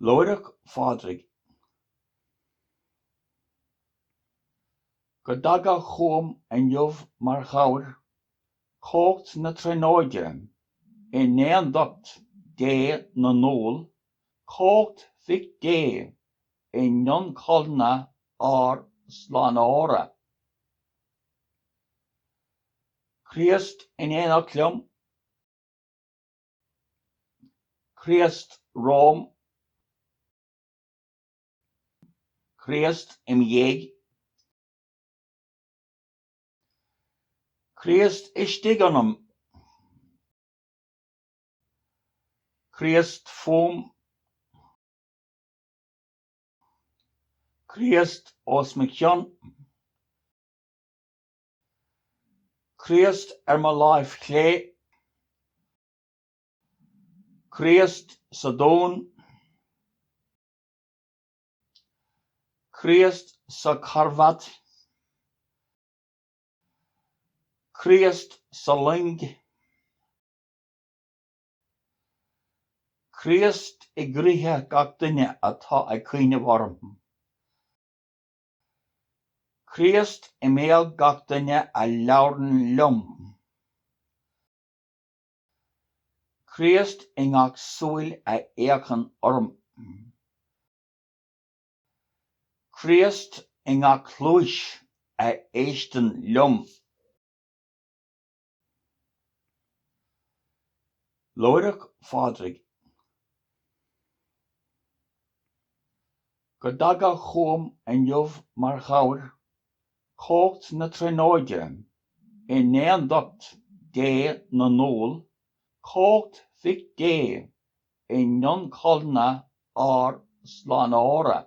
Lúireach Phádraig. Go dtagtha chuam inniuh mar chabhair, cócht na trónóide i ndéanducht dé na nÓl, cócht mhic dé i ndionchulna ár slánóra. Chríost in éineacht liom, chríost Róm, chríost im dhéig, chríost istigh anam, chríost fuam, chríost os mo cheann, chríost mo láimh chlé, chríost sa dón, chríost sa charbhad, chríost sa ling, chríost i gcruthe gach duine atá ag caoineamh orm, chríost i mbéal gach duine a labhrainn liom, chríost i ngach súil a éachann orm, chríost i ngach lúis a éisteann liom. Lúireach Phádraig. Go dtagtha chuam inniuh mar chabhair, cócht na trónóide i ndéanducht dé na nÓl, cócht mhic dé i ndionchulna ár slánóra.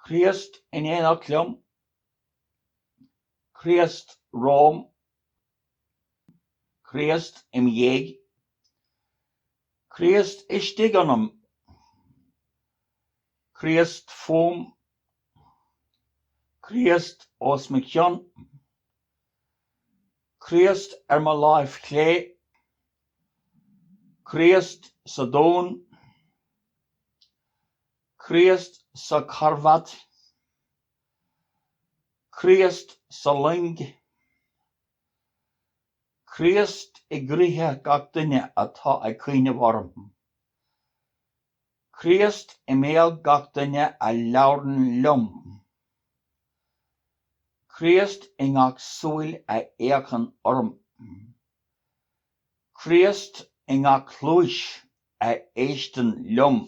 Chríost in éineacht liom, chríost Róm, chríost im dhéig, chríost istigh anam, chríost fuam, chríost os mo cheann, chríost mo láimh chlé, chríost sa dón, chríost sa charbhad, chríost sa ling, chríost i gcruthe gach duine atá ag caoineamh orm, chríost i mbéal gach duine a labhrainn liom, chríost i ngach súil a éachann orm, chríost i ngach lúis a éisteann liom.